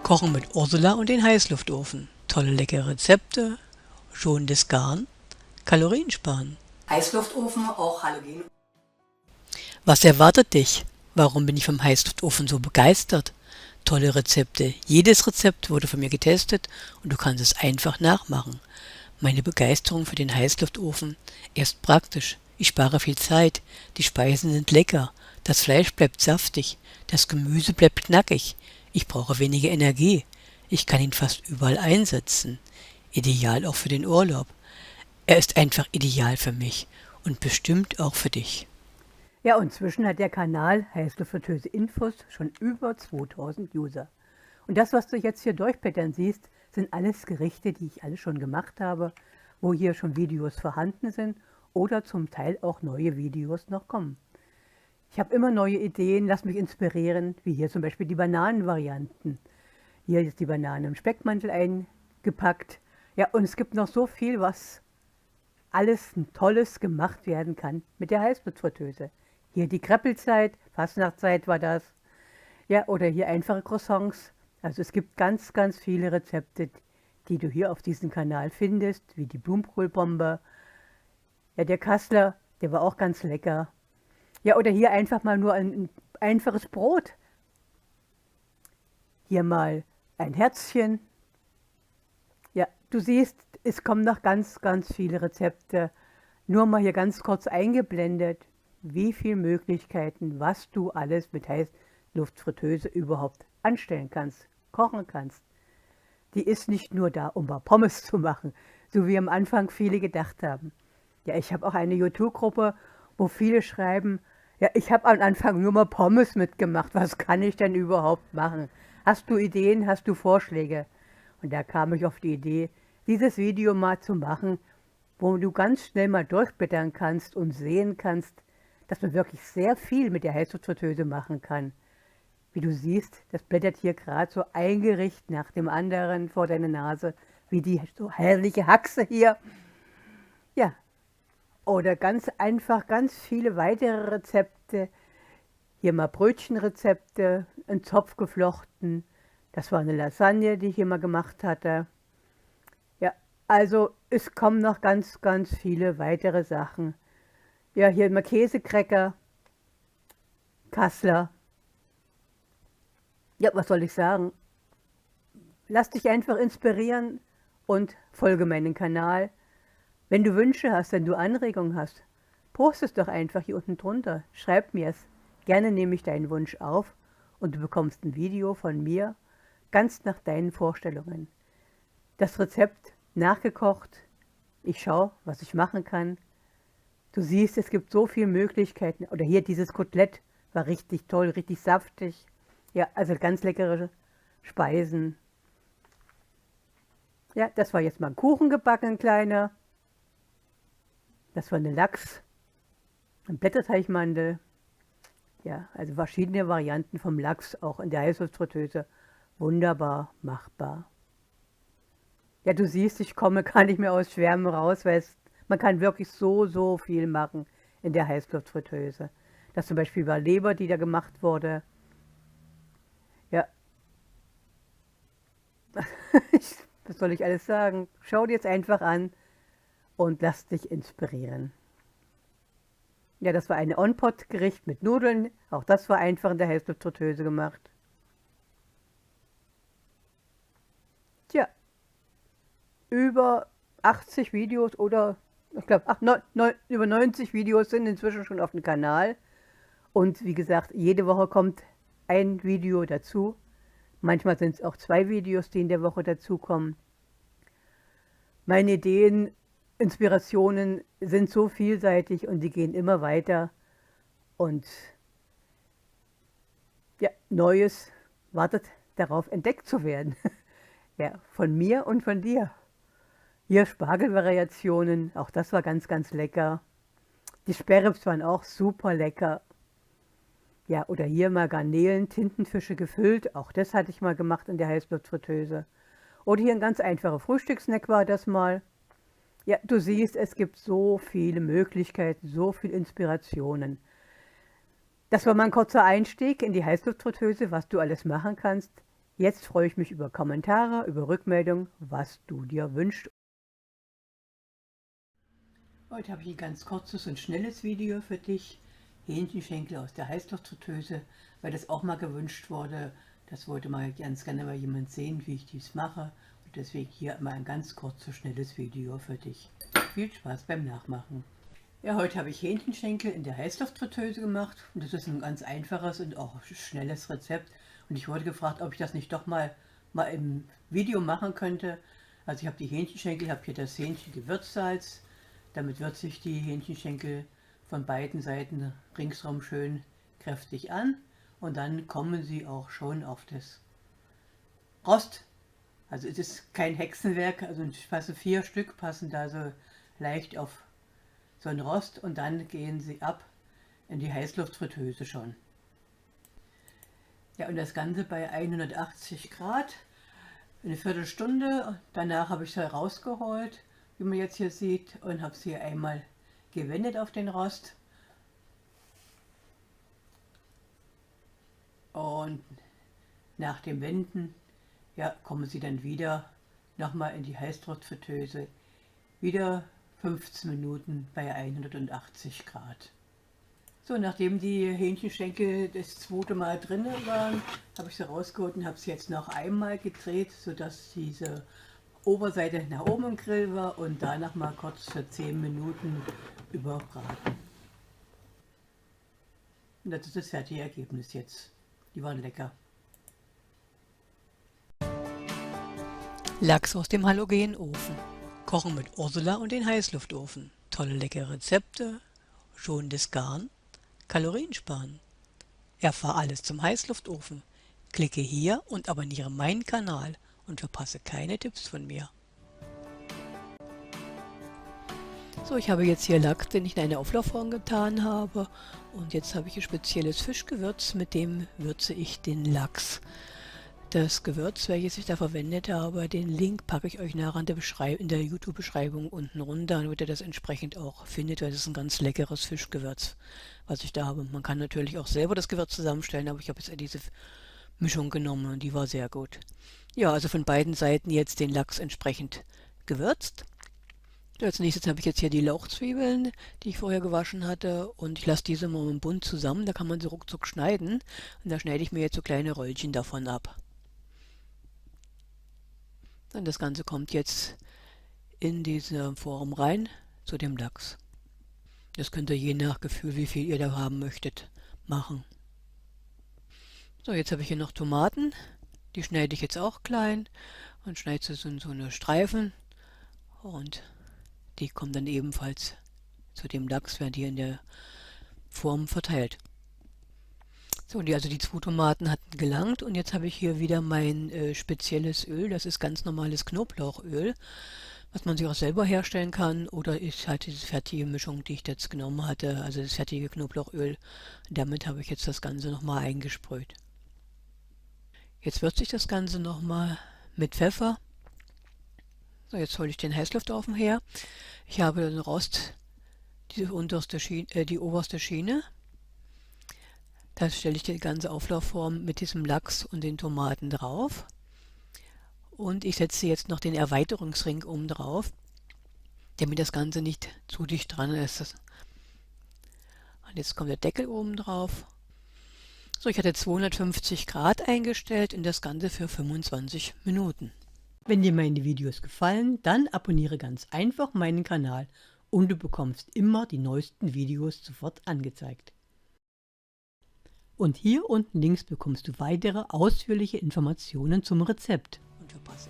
Kochen mit Ursula und den Heißluftofen. Tolle leckere Rezepte, schonendes Garn, Kalorien sparen. Heißluftofen, auch Halogen. Was erwartet dich? Warum bin ich vom Heißluftofen so begeistert? Tolle Rezepte. Jedes Rezept wurde von mir getestet und du kannst es einfach nachmachen. Meine Begeisterung für den Heißluftofen. Er ist praktisch. Ich spare viel Zeit. Die Speisen sind lecker. Das Fleisch bleibt saftig. Das Gemüse bleibt knackig. Ich brauche weniger Energie. Ich kann ihn fast überall einsetzen. Ideal auch für den Urlaub. Er ist einfach ideal für mich und bestimmt auch für dich. Ja, und inzwischen hat der Kanal Heißluftfritteuse Infos schon über 2000 User. Und das, was du jetzt hier durchblättern siehst, sind alles Gerichte, die ich alle schon gemacht habe, wo hier schon Videos vorhanden sind oder zum Teil auch neue Videos noch kommen. Ich habe immer neue Ideen, lass mich inspirieren, wie hier zum Beispiel die Bananenvarianten. Hier ist die Banane im Speckmantel eingepackt. Ja, und es gibt noch so viel, was alles Tolles gemacht werden kann mit der Heißluftfritteuse. Hier die Kreppelzeit, Fastnachtzeit war das. Ja, oder hier einfache Croissants. Also es gibt ganz, ganz viele Rezepte, die du hier auf diesem Kanal findest, wie die Blumenkohlbombe. Ja, der Kassler, der war auch ganz lecker. Ja, oder hier einfach mal nur ein einfaches Brot. Hier mal ein Herzchen. Ja, du siehst, es kommen noch ganz, ganz viele Rezepte. Nur mal hier ganz kurz eingeblendet, wie viele Möglichkeiten, was du alles mit Heißluftfritteuse überhaupt anstellen kannst, kochen kannst. Die ist nicht nur da, um mal Pommes zu machen, so wie am Anfang viele gedacht haben. Ja, ich habe auch eine YouTube-Gruppe, wo viele schreiben, ja, ich habe am Anfang nur mal Pommes mitgemacht, was kann ich denn überhaupt machen? Hast du Ideen, hast du Vorschläge? Und da kam ich auf die Idee, dieses Video mal zu machen, wo du ganz schnell mal durchblättern kannst und sehen kannst, dass man wirklich sehr viel mit der Heißluftfritteuse machen kann. Wie du siehst, das blättert hier gerade so ein Gericht nach dem anderen vor deiner Nase, wie die so herrliche Haxe hier. Ja, oder ganz einfach ganz viele weitere Rezepte. Hier mal Brötchenrezepte, ein Zopf geflochten. Das war eine Lasagne, die ich hier mal gemacht hatte. Ja, also es kommen noch ganz, ganz viele weitere Sachen. Ja, hier mal Käsecracker, Kassler. Ja, was soll ich sagen? Lass dich einfach inspirieren und folge meinem Kanal. Wenn du Wünsche hast, wenn du Anregungen hast, post es doch einfach hier unten drunter. Schreib mir es. Gerne nehme ich deinen Wunsch auf und du bekommst ein Video von mir, ganz nach deinen Vorstellungen. Das Rezept nachgekocht. Ich schaue, was ich machen kann. Du siehst, es gibt so viele Möglichkeiten. Oder hier dieses Kotelett war richtig toll, richtig saftig. Ja, also ganz leckere Speisen. Ja, das war jetzt mal ein Kuchen gebacken, ein kleiner. Das war eine Lachs, ein Blätterteichmandel. Ja, also verschiedene Varianten vom Lachs, auch in der Heißluftfritteuse. Wunderbar machbar. Ja, du siehst, ich komme gar nicht mehr aus Schwärmen raus, weil man kann wirklich so, so viel machen in der Heißluftfritteuse. Das zum Beispiel war Leber, die da gemacht wurde. Ja, was soll ich alles sagen? Schau dir jetzt einfach an und lass dich inspirieren. Ja, das war ein On-Pot-Gericht mit Nudeln. Auch das war einfach in der Heißluftfritteuse gemacht. Tja, über 80 Videos oder ich glaube über 90 Videos sind inzwischen schon auf dem Kanal. Und wie gesagt, jede Woche kommt ein Video dazu. Manchmal sind es auch 2 Videos, die in der Woche dazukommen. Meine Ideen, Inspirationen sind so vielseitig und die gehen immer weiter. Und ja, Neues wartet darauf, entdeckt zu werden. Ja, von mir und von dir. Hier Spargelvariationen, auch das war ganz, ganz lecker. Die Sperrribs waren auch super lecker. Ja, oder hier mal Garnelen, Tintenfische gefüllt, auch das hatte ich mal gemacht in der Heißluftfritteuse. Oder hier ein ganz einfacher Frühstückssnack war das mal. Ja, du siehst, es gibt so viele Möglichkeiten, so viele Inspirationen. Das war mal ein kurzer Einstieg in die Heißluftfritteuse, was du alles machen kannst. Jetzt freue ich mich über Kommentare, über Rückmeldung, was du dir wünschst. Heute habe ich ein ganz kurzes und schnelles Video für dich. Hähnchenschenkel aus der Heißluftfritteuse, weil das auch mal gewünscht wurde. Das wollte mal ganz gerne mal jemand sehen, wie ich dies mache. Und deswegen hier mal ein ganz kurzes, schnelles Video für dich. Viel Spaß beim Nachmachen. Ja, heute habe ich Hähnchenschenkel in der Heißluftfritteuse gemacht. Und das ist ein ganz einfaches und auch schnelles Rezept. Und ich wurde gefragt, ob ich das nicht doch mal im Video machen könnte. Also ich habe die Hähnchenschenkel, ich habe hier das Hähnchengewürzsalz. Damit würze ich die Hähnchenschenkel von beiden Seiten ringsherum schön kräftig an. Und dann kommen sie auch schon auf das Rost. Also es ist kein Hexenwerk, also 4 Stück passen da so leicht auf so ein Rost. Und dann gehen sie ab in die Heißluftfritteuse schon. Ja, und das Ganze bei 180 Grad, eine Viertelstunde. Danach habe ich es herausgeholt, wie man jetzt hier sieht, und habe es hier einmal gewendet auf den Rost. Und nach dem Wenden, ja, kommen sie dann wieder nochmal in die Heißluftfritteuse. Wieder 15 Minuten bei 180 Grad. So, nachdem die Hähnchenschenkel das zweite Mal drin waren, habe ich sie rausgeholt und habe sie jetzt noch einmal gedreht, sodass diese Oberseite nach oben im Grill war, und danach mal kurz für 10 Minuten überbraten. Und das ist das fertige Ergebnis jetzt. Die waren lecker. Lachs aus dem Halogenofen. Kochen mit Ursula und den Heißluftofen. Tolle leckere Rezepte, schonendes Garn, Kalorien sparen. Erfahr alles zum Heißluftofen. Klicke hier und abonniere meinen Kanal und verpasse keine Tipps von mir. So, ich habe jetzt hier Lachs, den ich in eine Auflaufform getan habe, und jetzt habe ich ein spezielles Fischgewürz, mit dem würze ich den Lachs. Das Gewürz, welches ich da verwendet habe, den Link packe ich euch nachher in der YouTube-Beschreibung unten runter, damit ihr das entsprechend auch findet, weil das ist ein ganz leckeres Fischgewürz, was ich da habe. Man kann natürlich auch selber das Gewürz zusammenstellen, aber ich habe jetzt diese Mischung genommen und die war sehr gut. Ja, also von beiden Seiten jetzt den Lachs entsprechend gewürzt. Als nächstes habe ich jetzt hier die Lauchzwiebeln, die ich vorher gewaschen hatte, und ich lasse diese mal im Bund zusammen, da kann man sie ruckzuck schneiden, und da schneide ich mir jetzt so kleine Röllchen davon ab. Und das Ganze kommt jetzt in diese Form rein zu dem Lachs. Das könnt ihr je nach Gefühl, wie viel ihr da haben möchtet, machen. So, jetzt habe ich hier noch Tomaten, die schneide ich jetzt auch klein und schneide sie so in so eine Streifen, und die kommen dann ebenfalls zu dem Lachs, werden die in der Form verteilt. So, also die 2 Tomaten hatten gelangt, und jetzt habe ich hier wieder mein spezielles Öl. Das ist ganz normales Knoblauchöl, was man sich auch selber herstellen kann, oder ist halt diese fertige Mischung, die ich jetzt genommen hatte, also das fertige Knoblauchöl. Damit habe ich jetzt das Ganze nochmal eingesprüht. Jetzt würze ich das Ganze nochmal mit Pfeffer. So, jetzt hole ich den Heißluftofen her. Ich habe den Rost, die oberste Schiene. Da stelle ich die ganze Auflaufform mit diesem Lachs und den Tomaten drauf. Und ich setze jetzt noch den Erweiterungsring oben drauf, damit das Ganze nicht zu dicht dran ist. Und jetzt kommt der Deckel oben drauf. So, ich hatte 250 Grad eingestellt und das Ganze für 25 Minuten. Wenn dir meine Videos gefallen, dann abonniere ganz einfach meinen Kanal und du bekommst immer die neuesten Videos sofort angezeigt. Und hier unten links bekommst du weitere ausführliche Informationen zum Rezept. Und verpasse